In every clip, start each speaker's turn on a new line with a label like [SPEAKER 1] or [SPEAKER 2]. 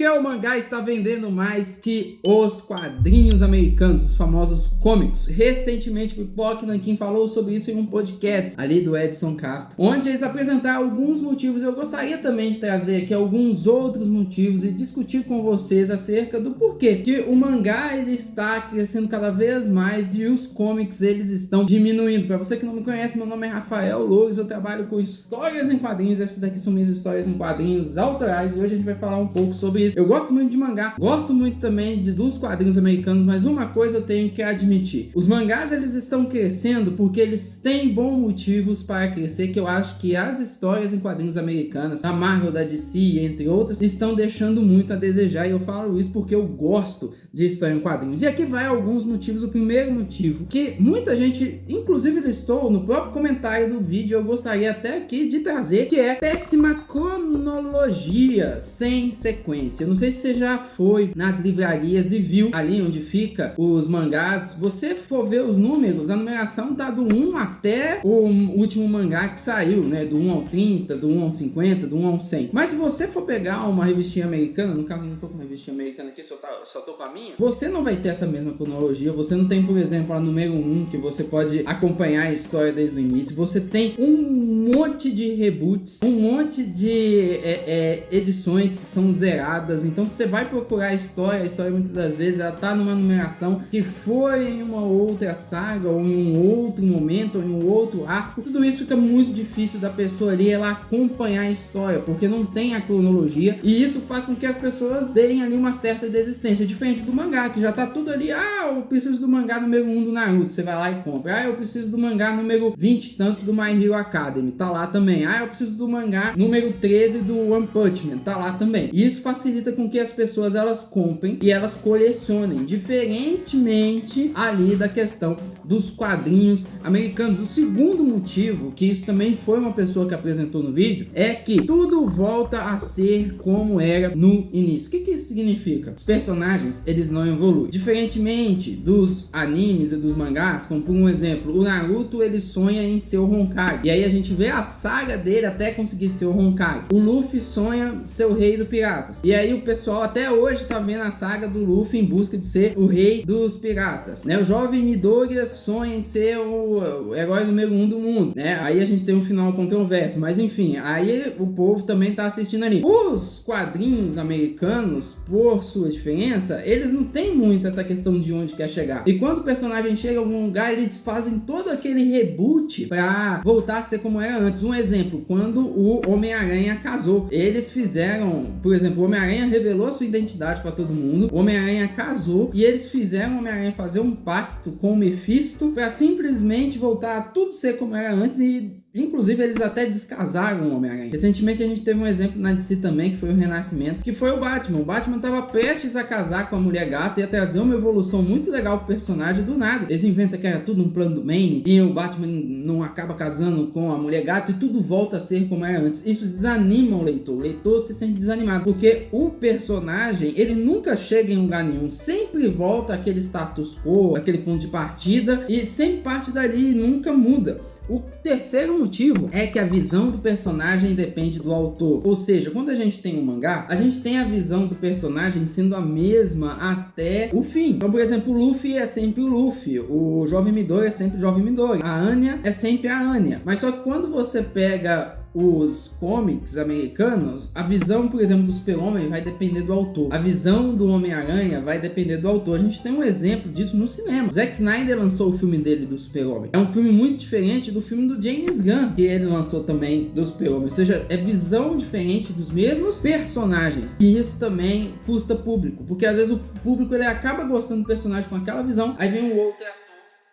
[SPEAKER 1] Porque o mangá está vendendo mais que os quadrinhos americanos, os famosos comics. Recentemente, Pipoca e Nanquim falou sobre isso em um podcast ali do Edson Castro, onde eles apresentaram alguns motivos. Eu gostaria também de trazer aqui alguns outros motivos e discutir com vocês acerca do porquê que o mangá ele está crescendo cada vez mais e os comics eles estão diminuindo. Para você que não me conhece, meu nome é Rafael Loures, eu trabalho com histórias em quadrinhos. Essas daqui são minhas histórias em quadrinhos autorais e hoje a gente vai falar um pouco sobre isso. Eu gosto muito de mangá, gosto muito também dos quadrinhos americanos, mas uma coisa eu tenho que admitir: os mangás eles estão crescendo porque eles têm bons motivos para crescer, que eu acho que as histórias em quadrinhos americanas, da Marvel, da DC, entre outras, estão deixando muito a desejar, e eu falo isso porque eu gosto de história em quadrinhos. E aqui vai alguns motivos. O primeiro motivo, que muita gente, inclusive listou no próprio comentário do vídeo, eu gostaria até aqui de trazer, que é péssima cronologia sem sequência. Eu não sei se você já foi nas livrarias e viu ali onde fica os mangás. Você for ver os números, a numeração tá do 1 até o último mangá que saiu, né? Do 1 ao 30, do 1 ao 50, do 1 ao 100. Mas se você for pegar uma revistinha americana, no caso eu não tô com uma revistinha americana aqui, só tô com a minha, você não vai ter essa mesma cronologia. Você não tem, por exemplo, a número 1, que você pode acompanhar a história desde o início. Você tem um monte de reboots, um monte de edições que são zeradas. Então, se você vai procurar a história muitas das vezes ela tá numa numeração que foi em uma outra saga, ou em um outro momento, ou em um outro arco. Tudo isso fica muito difícil da pessoa ali ela acompanhar a história, porque não tem a cronologia, e isso faz com que as pessoas deem ali uma certa desistência, diferente do mangá, que já tá tudo ali. Eu preciso do mangá número 1 do Naruto, você vai lá e compra. Eu preciso do mangá número 20 e tantos do My Hero Academy, tá lá também. Eu preciso do mangá número 13 do One Punch Man, tá lá também. E isso facilita com que as pessoas elas comprem e elas colecionem, diferentemente ali da questão dos quadrinhos americanos. O segundo motivo, que isso também foi uma pessoa que apresentou no vídeo, é que tudo volta a ser como era no início. O que isso significa? Os personagens eles não evoluem, diferentemente dos animes e dos mangás, como por um exemplo, o Naruto ele sonha em ser o Hokage, e aí a gente vê a saga dele até conseguir ser o Hokage. O Luffy sonha ser o rei dos piratas, e aí o pessoal até hoje tá vendo a saga do Luffy em busca de ser o rei dos piratas, né? O jovem Midoriya sonha em ser o herói número 1 do mundo, né? Aí a gente tem um final controverso, mas enfim, aí o povo também tá assistindo ali. Os quadrinhos americanos, por sua diferença, eles não tem muito essa questão de onde quer chegar. E quando o personagem chega a algum lugar, eles fazem todo aquele reboot pra voltar a ser como era antes. Um exemplo, quando o Homem-Aranha casou, eles fizeram, por exemplo, o Homem-Aranha revelou a sua identidade pra todo mundo, o Homem-Aranha casou e eles fizeram o Homem-Aranha fazer um pacto com o Mephisto pra simplesmente voltar a tudo ser como era antes, e inclusive eles até descasaram o Homem-Aranha. Recentemente a gente teve um exemplo na DC também, que foi o Renascimento, que foi o Batman. O Batman tava prestes a casar com a Mulher Gato, ia trazer uma evolução muito legal pro personagem. Do nada eles inventam que era tudo um plano do Bane, e o Batman não acaba casando com a Mulher Gato e tudo volta a ser como era antes. Isso desanima o leitor se sente desanimado, porque o personagem ele nunca chega em lugar nenhum, sempre volta àquele status quo, aquele ponto de partida, e sempre parte dali e nunca muda. O terceiro motivo é que a visão do personagem depende do autor. Ou seja, quando a gente tem um mangá, a gente tem a visão do personagem sendo a mesma até o fim. Então, por exemplo, o Luffy é sempre o Luffy, o Jovem Midori é sempre o Jovem Midori, a Anya é sempre a Anya. Mas só que quando você pega os comics americanos, a visão, por exemplo, do Super-Homem vai depender do autor. A visão do Homem-Aranha vai depender do autor. A gente tem um exemplo disso no cinema. Zack Snyder lançou o filme dele do Super-Homem. É um filme muito diferente do filme do James Gunn, que ele lançou também do Super-Homem. Ou seja, é visão diferente dos mesmos personagens. E isso também custa público, porque às vezes o público ele acaba gostando do personagem com aquela visão, aí vem um outro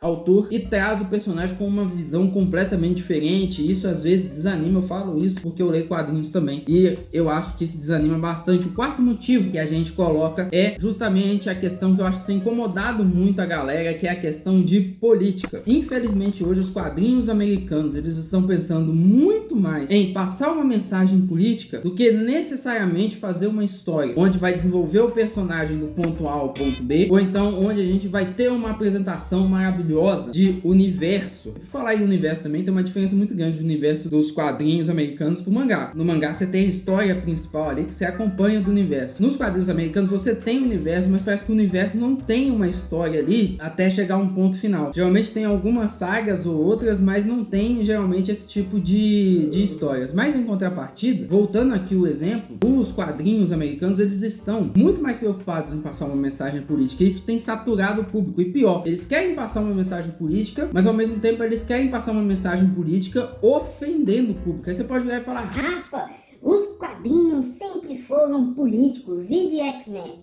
[SPEAKER 1] autor e traz o personagem com uma visão completamente diferente. Isso às vezes desanima. Eu falo isso porque eu leio quadrinhos também e eu acho que isso desanima bastante. O quarto motivo que a gente coloca é justamente a questão que eu acho que tem incomodado muito a galera, que é a questão de política. Infelizmente hoje os quadrinhos americanos eles estão pensando muito mais em passar uma mensagem política do que necessariamente fazer uma história onde vai desenvolver o personagem do ponto A ao ponto B, ou então onde a gente vai ter uma apresentação maravilhosa maravilhosa de universo. Por falar em universo também, tem uma diferença muito grande do universo dos quadrinhos americanos pro mangá. No mangá você tem a história principal ali que você acompanha do universo. Nos quadrinhos americanos você tem o universo, mas parece que o universo não tem uma história ali até chegar a um ponto final. Geralmente tem algumas sagas ou outras, mas não tem geralmente esse tipo de histórias. Mas em contrapartida, voltando aqui o exemplo, os quadrinhos americanos eles estão muito mais preocupados em passar uma mensagem política. Isso tem saturado o público. E pior, eles querem passar uma mensagem política, mas ao mesmo tempo eles querem passar uma mensagem política ofendendo o público. Aí você pode virar e falar:
[SPEAKER 2] Rafa, os quadrinhos sempre foram políticos, vide X-Men.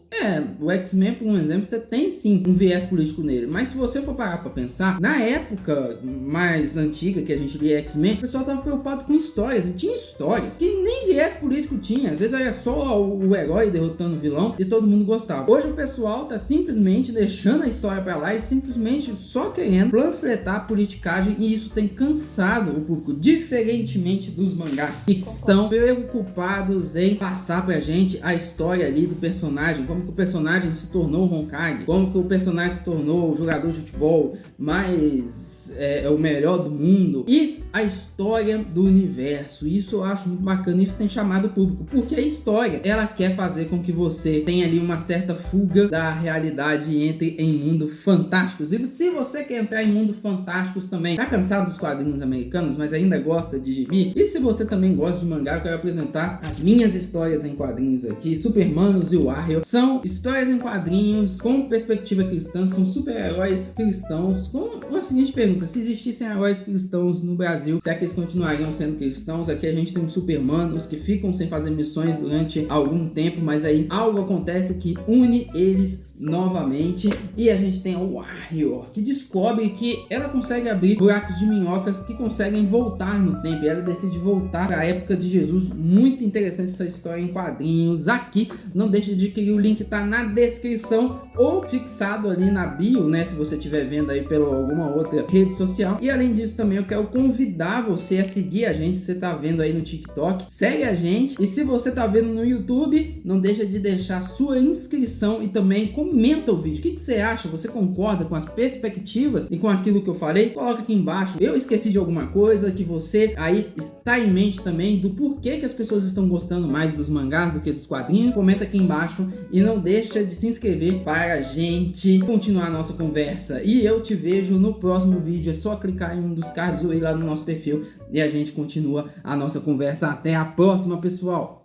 [SPEAKER 1] o X-Men, por um exemplo, você tem sim um viés político nele, mas se você for parar pra pensar, na época mais antiga que a gente lia X-Men, o pessoal tava preocupado com histórias, e tinha histórias que nem viés político tinha, às vezes era só o herói derrotando o vilão e todo mundo gostava. Hoje o pessoal tá simplesmente deixando a história pra lá e simplesmente só querendo panfletar a politicagem, e isso tem cansado o público, diferentemente dos mangás que estão preocupados em passar pra gente a história ali do personagem, como que o personagem se tornou o Hokage, como que o personagem se tornou o jogador de futebol mais o melhor do mundo, e a história do universo. Isso eu acho muito bacana, isso tem chamado o público, porque a história, ela quer fazer com que você tenha ali uma certa fuga da realidade e entre em mundo fantásticos. E se você quer entrar em mundo fantásticos também, tá cansado dos quadrinhos americanos, mas ainda gosta de gibi, e se você também gosta de mangá, eu quero apresentar as minhas histórias em quadrinhos aqui. Supermanos e Warrior são histórias em quadrinhos com perspectiva cristã, são super-heróis cristãos com uma seguinte pergunta: se existissem heróis cristãos no Brasil, será que eles continuariam sendo cristãos? Aqui a gente tem os Supermanos que ficam sem fazer missões durante algum tempo, mas aí algo acontece que une eles novamente, e a gente tem a Warrior que descobre que ela consegue abrir buracos de minhocas que conseguem voltar no tempo, e ela decide voltar para a época de Jesus. Muito interessante essa história em quadrinhos aqui. Não deixe de adquirir, o link tá na descrição ou fixado ali na bio, né, se você estiver vendo aí pela alguma outra rede social. E além disso também eu quero convidar você a seguir a gente. Se você tá vendo aí no TikTok, segue a gente, e se você tá vendo no YouTube, não deixa de deixar sua inscrição e também comenta o vídeo. O que você acha? Você concorda com as perspectivas e com aquilo que eu falei? Coloca aqui embaixo. Eu esqueci de alguma coisa que você aí está em mente também, do porquê que as pessoas estão gostando mais dos mangás do que dos quadrinhos? Comenta aqui embaixo e não deixa de se inscrever para a gente continuar a nossa conversa. E eu te vejo no próximo vídeo. É só clicar em um dos cards ou ir lá no nosso perfil e a gente continua a nossa conversa. Até a próxima, pessoal!